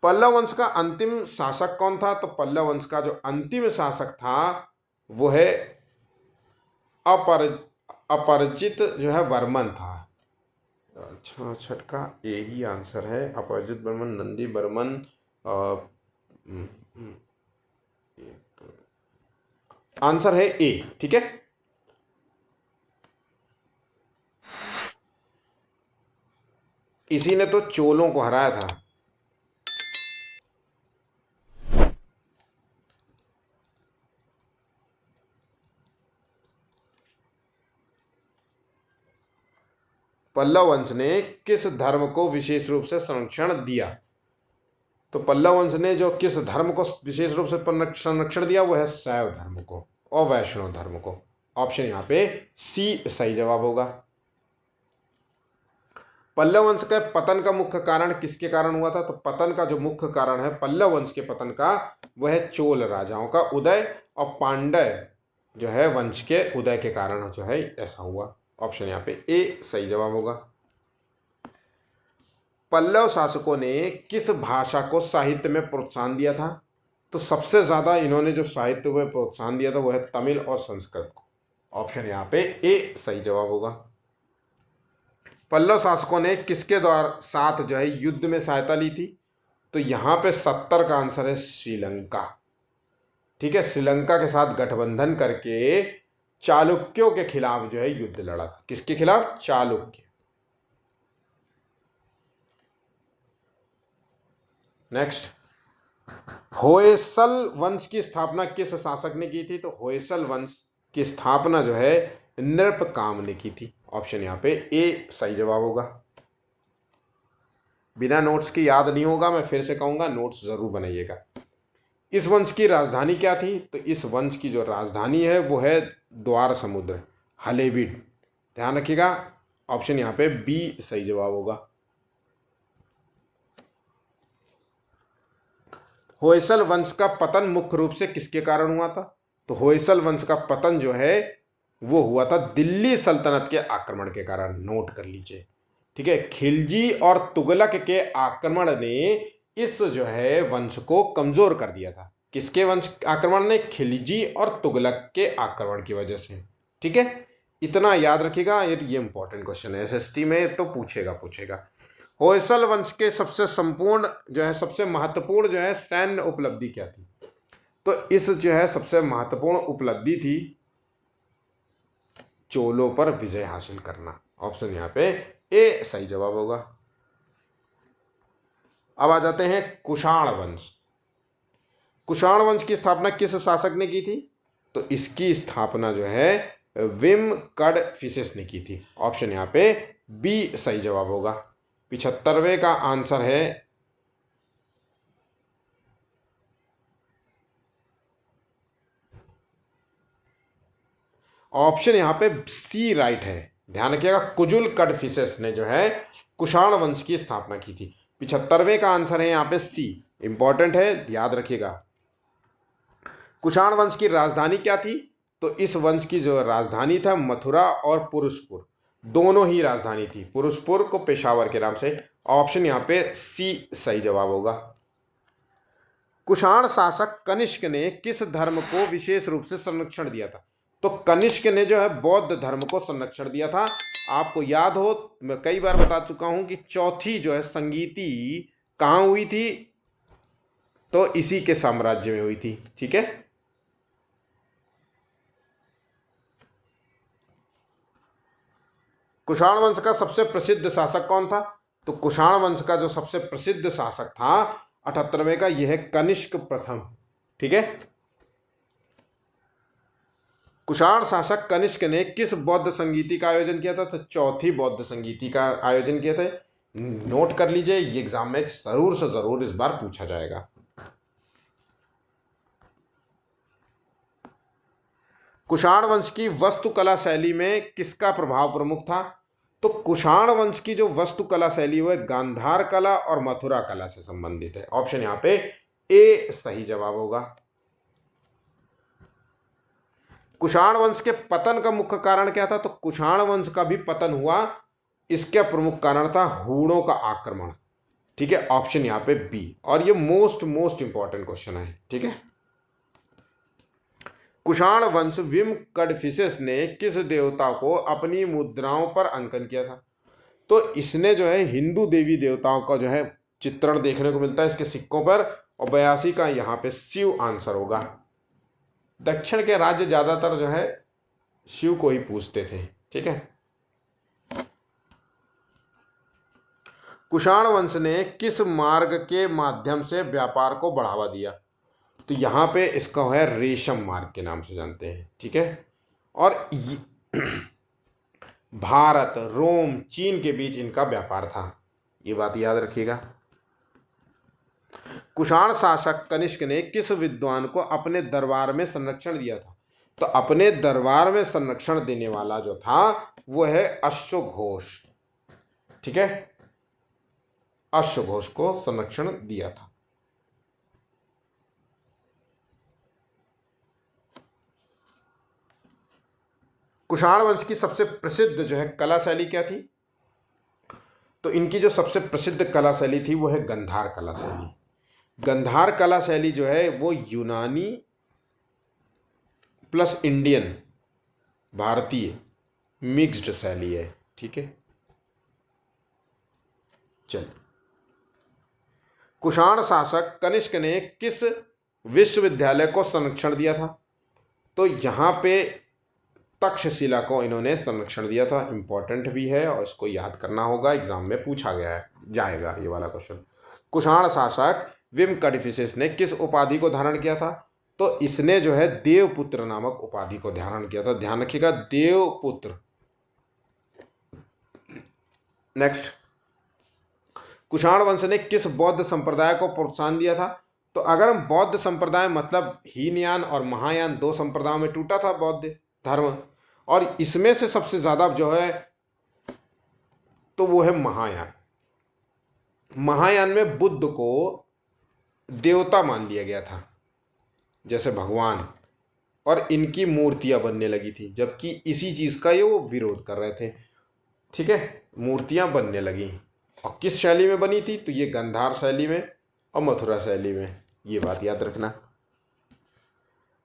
पल्लव वंश का अंतिम शासक कौन था? तो पल्लव वंश का जो अंतिम शासक था वो है अपरिचित जो है वर्मन था। अच्छा, छठा ए ही आंसर है, अपरिचित वर्मन, नंदी वर्मन। आंसर है ए। ठीक है, इसी ने तो चोलों को हराया था। पल्लव वंश ने किस धर्म को विशेष रूप से संरक्षण दिया? तो पल्लव वंश ने जो किस धर्म को विशेष रूप से संरक्षण दिया वो है शैव धर्म को और वैष्णव धर्म को। ऑप्शन यहाँ पे सी सही जवाब होगा। पल्लव वंश के पतन का मुख्य कारण किसके कारण हुआ था? तो पतन का जो मुख्य कारण है पल्लव वंश के पतन का, वह है चोल राजाओं का उदय और पांड्य जो है वंश के उदय के कारण जो है ऐसा हुआ। ऑप्शन यहाँ पे ए सही जवाब होगा। पल्लव शासकों ने किस भाषा को साहित्य में प्रोत्साहन दिया था? तो सबसे ज्यादा इन्होंने जो साहित्य में प्रोत्साहन दिया था वो है तमिल और संस्कृत को। ऑप्शन यहाँ पे ए सही जवाब होगा। पल्लव शासकों ने किसके द्वारा साथ जो है युद्ध में सहायता ली थी? तो यहाँ पे 70 का आंसर है श्रीलंका। ठीक है, श्रीलंका के साथ गठबंधन करके चालुक्यों के खिलाफ जो है युद्ध लड़ा था। किसके खिलाफ? चालुक्य। नेक्स्ट, होयसल वंश की स्थापना किस शासक ने की थी? तो होयसल वंश की स्थापना जो है नृपकाम ने की थी। ऑप्शन यहाँ पे ए सही जवाब होगा। बिना नोट्स की याद नहीं होगा, मैं फिर से कहूंगा नोट्स जरूर बनाइएगा। इस वंश की राजधानी क्या थी? तो इस वंश की जो राजधानी है वो है द्वार समुद्र, हलेबीड। ध्यान रखिएगा, ऑप्शन यहाँ पे बी सही जवाब होगा। होयसल वंश का पतन मुख्य रूप से किसके कारण हुआ था? तो होयसल वंश का पतन जो है वो हुआ था दिल्ली सल्तनत के आक्रमण के कारण। नोट कर लीजिए। ठीक है, खिलजी और तुगलक के आक्रमण ने इस जो है वंश को कमजोर कर दिया था। किसके वंश आक्रमण ने? खिलजी और तुगलक के आक्रमण की वजह से। ठीक है, इतना याद रखिएगा, ये इंपॉर्टेंट क्वेश्चन है, एसएसटी में तो पूछेगा। होयसल वंश के सबसे संपूर्ण जो है सबसे महत्वपूर्ण जो है सैन्य उपलब्धि क्या थी? तो इस जो है सबसे महत्वपूर्ण उपलब्धि थी चोलों पर विजय हासिल करना। ऑप्शन यहाँ पे ए सही जवाब होगा। अब आ जाते हैं कुषाण वंश। कुषाण वंश की स्थापना किस शासक ने की थी? तो इसकी स्थापना जो है विम कडफिसेस ने की थी। ऑप्शन यहाँ पे बी सही जवाब होगा। 75वें का आंसर है ऑप्शन यहाँ पे सी राइट है। ध्यान रखिएगा, कुजुल कडफिसेस ने जो है कुषाण वंश की स्थापना की थी। 75वें का आंसर है यहाँ पे सी, इंपॉर्टेंट है, याद रखिएगा। कुषाण वंश की राजधानी क्या थी? तो इस वंश की जो राजधानी था मथुरा और पुरुषपुर, दोनों ही राजधानी थी। पुरुषपुर को पेशावर के नाम से। ऑप्शन यहाँ पे सी सही जवाब होगा। कुषाण शासक कनिष्क ने किस धर्म को विशेष रूप से संरक्षण दिया था? तो कनिष्क ने जो है बौद्ध धर्म को संरक्षण दिया था। आपको याद हो, मैं कई बार बता चुका हूं कि चौथी जो है संगीति कहां हुई थी? तो इसी के साम्राज्य में हुई थी। ठीक है, कुषाण वंश का सबसे प्रसिद्ध शासक कौन था? तो कुषाण वंश का जो सबसे प्रसिद्ध शासक था 78वें का, यह है कनिष्क प्रथम। ठीक है, कुषाण शासक कनिष्क ने किस बौद्ध संगीति का आयोजन किया था? तो चौथी बौद्ध संगीति का आयोजन किया था। नोट कर लीजिए, ये एग्जाम में जरूर से जरूर इस बार पूछा जाएगा। कुषाण वंश की वास्तुकला शैली में किसका प्रभाव प्रमुख था? तो कुषाण वंश की जो वास्तुकला शैली है गांधार कला और मथुरा कला से संबंधित है। ऑप्शन यहां पे ए सही जवाब होगा। कुषाण वंश के पतन का मुख्य कारण क्या था? तो कुषाण वंश का भी पतन हुआ, इसका प्रमुख कारण था हूणों का आक्रमण। ठीक है, ऑप्शन यहां पे बी, और ये मोस्ट इंपॉर्टेंट क्वेश्चन है। ठीक है, कुषाण वंश विम कडफिसेस ने किस देवता को अपनी मुद्राओं पर अंकन किया था? तो इसने जो है हिंदू देवी देवताओं का जो है चित्रण देखने को मिलता है इसके सिक्कों पर, और 82 का यहाँ पे शिव आंसर होगा। दक्षिण के राज्य ज्यादातर जो है शिव को ही पूजते थे। ठीक है, कुषाण वंश ने किस मार्ग के माध्यम से व्यापार को बढ़ावा दिया? तो यहां पे इसका है रेशम मार्ग के नाम से जानते हैं। ठीक है, और भारत, रोम, चीन के बीच इनका व्यापार था, ये बात याद रखिएगा। कुषाण शासक कनिष्क ने किस विद्वान को अपने दरबार में संरक्षण दिया था? तो अपने दरबार में संरक्षण देने वाला जो था वो है अश्वघोष। ठीक है, अश्वघोष को संरक्षण दिया था। कुषाण वंश की सबसे प्रसिद्ध जो है कला शैली क्या थी? तो इनकी जो सबसे प्रसिद्ध कला शैली थी वो है गंधार कला शैली। गंधार कला शैली जो है वो यूनानी प्लस इंडियन, भारतीय मिक्स्ड शैली है। ठीक है, चल, कुषाण शासक कनिष्क ने किस विश्वविद्यालय को संरक्षण दिया था? तो यहां पे तक्षशिला को इन्होंने संरक्षण दिया था। इंपॉर्टेंट भी है और इसको याद करना होगा, एग्जाम में पूछा गया है, जाएगा ये वाला क्वेश्चन। कुषाण शासक विम कडफिसेस ने किस उपाधि को धारण किया था? तो इसने जो है देवपुत्र नामक उपाधि को धारण किया था। ध्यान रखिएगा, देवपुत्र। नेक्स्ट, कुषाण वंश ने किस बौद्ध संप्रदाय को प्रोत्साहन दिया था? तो अगर हम बौद्ध संप्रदाय मतलब हीनयान और महायान दो संप्रदायों में टूटा था बौद्ध धर्म, और इसमें से सबसे ज्यादा जो है तो वो है महायान। महायान में बुद्ध को देवता मान लिया गया था, जैसे भगवान, और इनकी मूर्तियां बनने लगी थी, जबकि इसी चीज का ये वो विरोध कर रहे थे। ठीक है, मूर्तियां बनने लगी, और किस शैली में बनी थी? तो ये गंधार शैली में और मथुरा शैली में, ये बात याद रखना।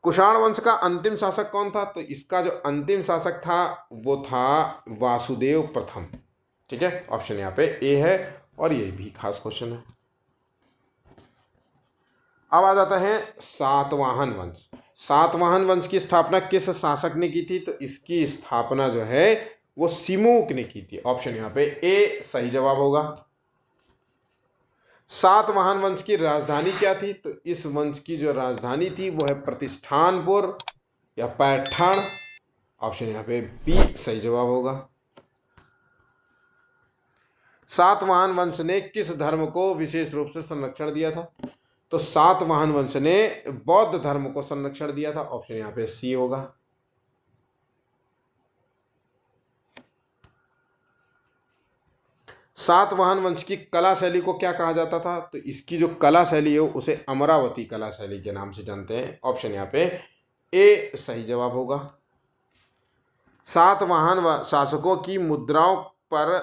कुषाण वंश का अंतिम शासक कौन था? तो इसका जो अंतिम शासक था वो था वासुदेव प्रथम। ठीक है, ऑप्शन यहाँ पे ए है, और ये भी खास क्वेश्चन है। अब आ जाता है सातवाहन वंश। सातवाहन वंश की स्थापना किस शासक ने की थी? तो इसकी स्थापना जो है वो सिमुक ने की थी। ऑप्शन यहाँ पे ए सही जवाब होगा। सातवाहन वंश की राजधानी क्या थी? तो इस वंश की जो राजधानी थी वो है प्रतिष्ठानपुर या पैठान। ऑप्शन यहाँ पे बी सही जवाब होगा। सातवाहन वंश ने किस धर्म को विशेष रूप से संरक्षण दिया था? तो सातवाहन वंश ने बौद्ध धर्म को संरक्षण दिया था। ऑप्शन यहाँ पे सी होगा। सातवाहन वंश की कला शैली को क्या कहा जाता था? तो इसकी जो कला शैली है उसे अमरावती कला शैली के नाम से जानते हैं। ऑप्शन यहाँ पे ए सही जवाब होगा। सातवाहन शासकों की मुद्राओं पर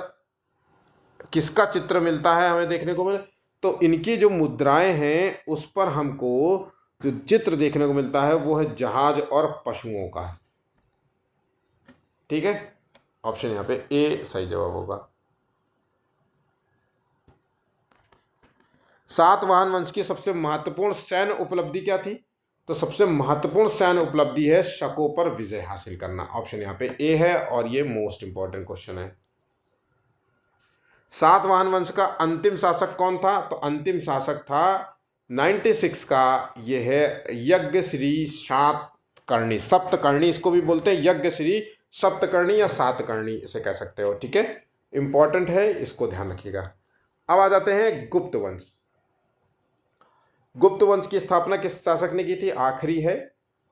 किसका चित्र मिलता है हमें देखने को मिले? तो इनकी जो मुद्राएं हैं उस पर हमको जो चित्र देखने को मिलता है वो है जहाज और पशुओं का। ठीक है, ऑप्शन यहाँ पे ए सही जवाब होगा। सातवाहन वंश की सबसे महत्वपूर्ण सैन्य उपलब्धि क्या थी? तो सबसे महत्वपूर्ण सैन्य उपलब्धि है शकों पर विजय हासिल करना। ऑप्शन यहाँ पे ए है और ये मोस्ट इंपॉर्टेंट क्वेश्चन है। सातवाहन वंश का अंतिम शासक कौन था? तो अंतिम शासक था 96 का, ये है यज्ञ श्री सातकर्णी। सप्तकर्णी इसको भी बोलते हैं, यज्ञ श्री सप्तकर्णी या सातकर्णी इसे कह सकते हो। ठीक है, इंपॉर्टेंट है, इसको ध्यान रखिएगा। अब आ जाते हैं गुप्त वंश। गुप्त वंश की स्थापना किस शासक ने की थी? आखिरी है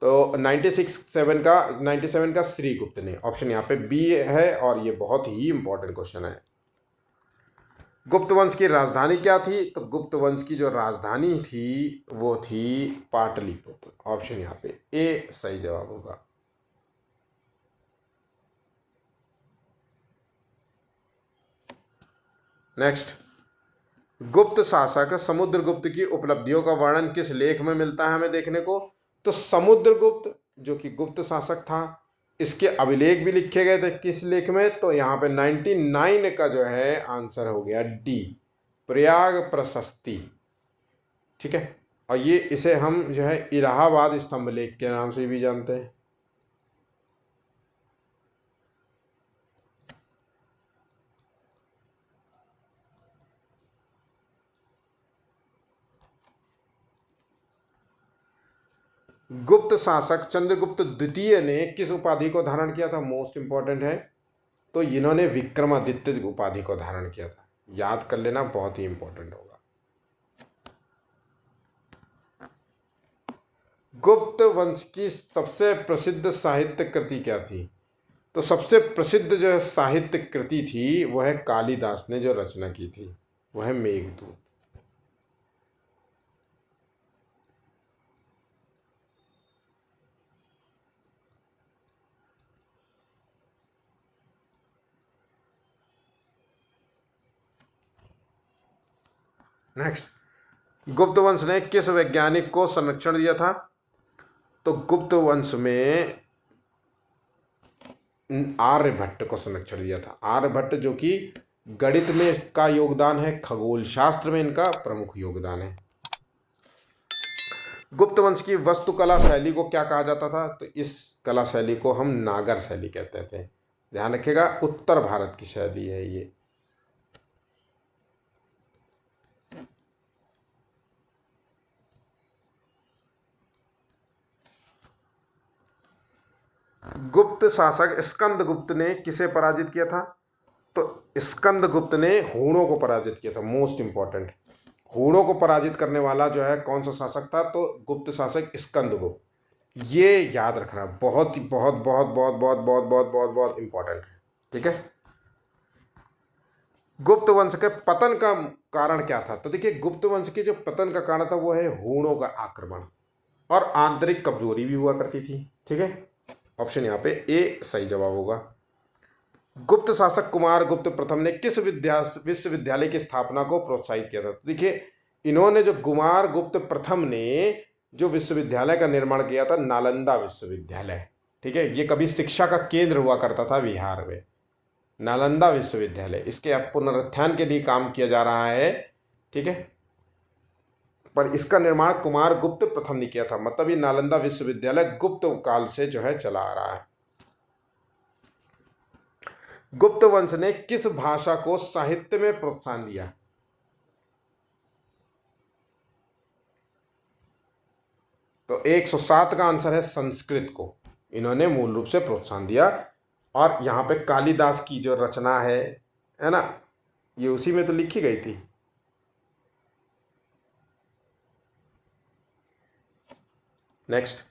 तो 97 का श्रीगुप्त ने। ऑप्शन यहाँ पे बी है और ये बहुत ही इंपॉर्टेंट क्वेश्चन है। गुप्त वंश की राजधानी क्या थी? तो गुप्त वंश की जो राजधानी थी वो थी पाटलिपुत्र। ऑप्शन यहाँ पे ए सही जवाब होगा। नेक्स्ट, गुप्त शासक समुद्रगुप्त की उपलब्धियों का वर्णन किस लेख में मिलता है हमें देखने को? तो समुद्रगुप्त जो कि गुप्त शासक था, इसके अभिलेख भी लिखे गए थे किस लेख में? तो यहाँ पे 99 का जो है आंसर हो गया डी, प्रयाग प्रशस्ति। ठीक है, और ये इसे हम जो है इलाहाबाद स्तंभ लेख के नाम से भी जानते हैं। गुप्त शासक चंद्रगुप्त द्वितीय ने किस उपाधि को धारण किया था? मोस्ट इंपॉर्टेंट है, तो इन्होंने विक्रमादित्य उपाधि को धारण किया था। याद कर लेना, बहुत ही इंपॉर्टेंट होगा। गुप्त वंश की सबसे प्रसिद्ध साहित्य कृति क्या थी? तो सबसे प्रसिद्ध जो साहित्य कृति थी वह है कालिदास ने जो रचना की थी, वह है मेघदूत। नेक्स्ट, गुप्त वंश ने किस वैज्ञानिक को संरक्षण दिया था? तो गुप्त वंश में आर्यभट्ट को संरक्षण दिया था। आर्यभट्ट जो कि गणित में इसका योगदान है, खगोल शास्त्र में इनका प्रमुख योगदान है। गुप्त वंश की वास्तुकला शैली को क्या कहा जाता था? तो इस कला शैली को हम नागर शैली कहते थे। ध्यान रखिएगा, उत्तर भारत की शैली है ये। गुप्त शासक स्कंदगुप्त ने किसे पराजित किया था? तो स्कंदगुप्त ने हूणों को पराजित किया था। मोस्ट इंपॉर्टेंट, हूणों को पराजित करने वाला जो है कौन सा शासक था? तो गुप्त शासक स्कंदगुप्त। ये याद रखना, बहुत बहुत बहुत बहुत बहुत बहुत बहुत बहुत बहुत इंपॉर्टेंट है। ठीक है, गुप्त वंश के पतन का कारण क्या था? तो देखिए, गुप्त वंश के जो पतन का कारण था वो है हूणों का आक्रमण और आंतरिक कमजोरी भी हुआ करती थी। ठीक है, ऑप्शन यहाँ पे ए सही जवाब होगा। गुप्त शासक कुमार गुप्त प्रथम ने किस विश्वविद्यालय की स्थापना को प्रोत्साहित किया था? तो देखिए, इन्होंने जो कुमार गुप्त प्रथम ने जो विश्वविद्यालय का निर्माण किया था, नालंदा विश्वविद्यालय। ठीक है, ये कभी शिक्षा का केंद्र हुआ करता था बिहार में, नालंदा विश्वविद्यालय। इसके अब पुनरुत्थान के लिए काम किया जा रहा है। ठीक है, पर इसका निर्माण कुमार गुप्त प्रथम ने किया था, मतलब ये नालंदा विश्वविद्यालय गुप्त काल से जो है चला आ रहा है। गुप्त वंश ने किस भाषा को साहित्य में प्रोत्साहन दिया? तो 107 का आंसर है संस्कृत को इन्होंने मूल रूप से प्रोत्साहन दिया। और यहाँ पे कालिदास की जो रचना है ना, ये उसी में तो लिखी गई थी। नेक्स्ट,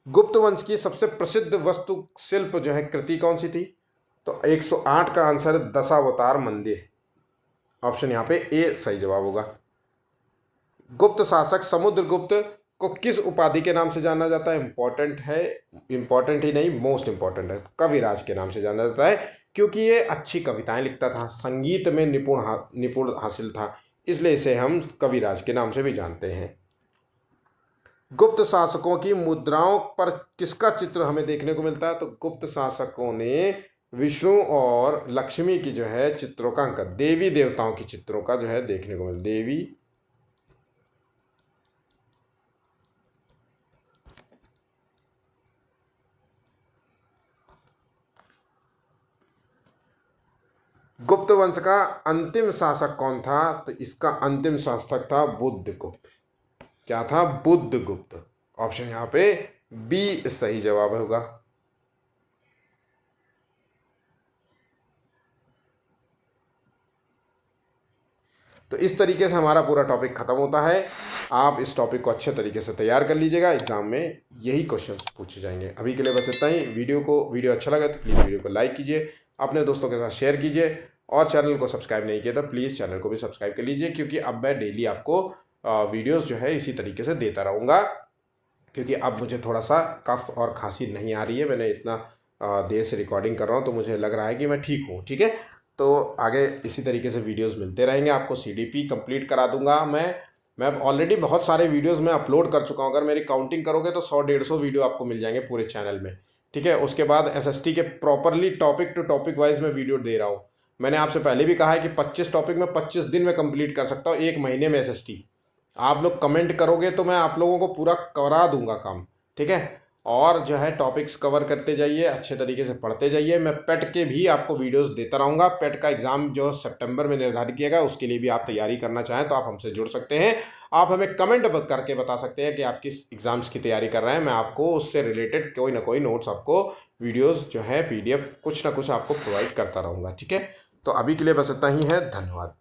गुप्त वंश की सबसे प्रसिद्ध वस्तु शिल्प जो है कृति कौन सी थी? तो 108 का आंसर है दशावतार मंदिर। ऑप्शन यहाँ पे ए सही जवाब होगा। गुप्त शासक समुद्रगुप्त को किस उपाधि के नाम से जाना जाता है? इम्पोर्टेंट है, इम्पोर्टेंट ही नहीं मोस्ट इम्पोर्टेंट है, कविराज के नाम से जाना जाता है, क्योंकि ये अच्छी कविताएं लिखता था, संगीत में निपुण हासिल था, इसलिए इसे हम कविराज के नाम से भी जानते हैं। गुप्त शासकों की मुद्राओं पर किसका चित्र हमें देखने को मिलता है? तो गुप्त शासकों ने विष्णु और लक्ष्मी की जो है चित्रों का अंकन, देवी देवताओं की चित्रों का जो है देखने को मिलता है। देवी गुप्त वंश का अंतिम शासक कौन था? तो इसका अंतिम शासक था बुद्धगुप्त। क्या था? बुद्धगुप्त। ऑप्शन यहाँ पे बी सही जवाब होगा। तो इस तरीके से हमारा पूरा टॉपिक खत्म होता है। आप इस टॉपिक को अच्छे तरीके से तैयार कर लीजिएगा, एग्जाम में यही क्वेश्चंस पूछे जाएंगे। अभी के लिए बस इतना ही। वीडियो अच्छा लगा तो प्लीज़ वीडियो को लाइक कीजिए, अपने दोस्तों के साथ शेयर कीजिए, और चैनल को सब्सक्राइब नहीं किया तो प्लीज़ चैनल को भी सब्सक्राइब कर लीजिए, क्योंकि अब मैं डेली आपको वीडियोज़ जो है इसी तरीके से देता रहूँगा, क्योंकि अब मुझे थोड़ा सा कफ और खांसी नहीं आ रही है। मैंने इतना देर से रिकॉर्डिंग कर रहा हूँ तो मुझे लग रहा है कि मैं ठीक हूँ। ठीक है, तो आगे इसी तरीके से वीडियोस मिलते रहेंगे। आपको सीडीपी कंप्लीट करा दूंगा मैं ऑलरेडी बहुत सारे वीडियोस मैं अपलोड कर चुका हूँ। अगर मेरी काउंटिंग करोगे तो 100-150 वीडियो आपको मिल जाएंगे पूरे चैनल में। ठीक है, उसके बाद एसएसटी के properly topic to topic wise मैं वीडियो दे रहा हूँ। मैंने आपसे पहले भी कहा है कि 25 टॉपिक में 25 दिन में कंप्लीट कर सकता हूँ, 1 महीने में एसएसटी। आप लोग कमेंट करोगे तो मैं आप लोगों को पूरा करा दूंगा काम। ठीक है, और जो है टॉपिक्स कवर करते जाइए, अच्छे तरीके से पढ़ते जाइए। मैं पेट के भी आपको वीडियोस देता रहूँगा। पेट का एग्ज़ाम जो सितंबर में निर्धारित किया गया, उसके लिए भी आप तैयारी करना चाहें तो आप हमसे जुड़ सकते हैं। आप हमें कमेंट करके बता सकते हैं कि आप किस एग्ज़ाम्स की तैयारी कर रहे हैं। मैं आपको उससे रिलेटेड कोई ना कोई नोट्स, आपको वीडियोज़ जो है PDF कुछ ना कुछ आपको प्रोवाइड करता रहूँगा। ठीक है, तो अभी के लिए बस इतना ही है। धन्यवाद।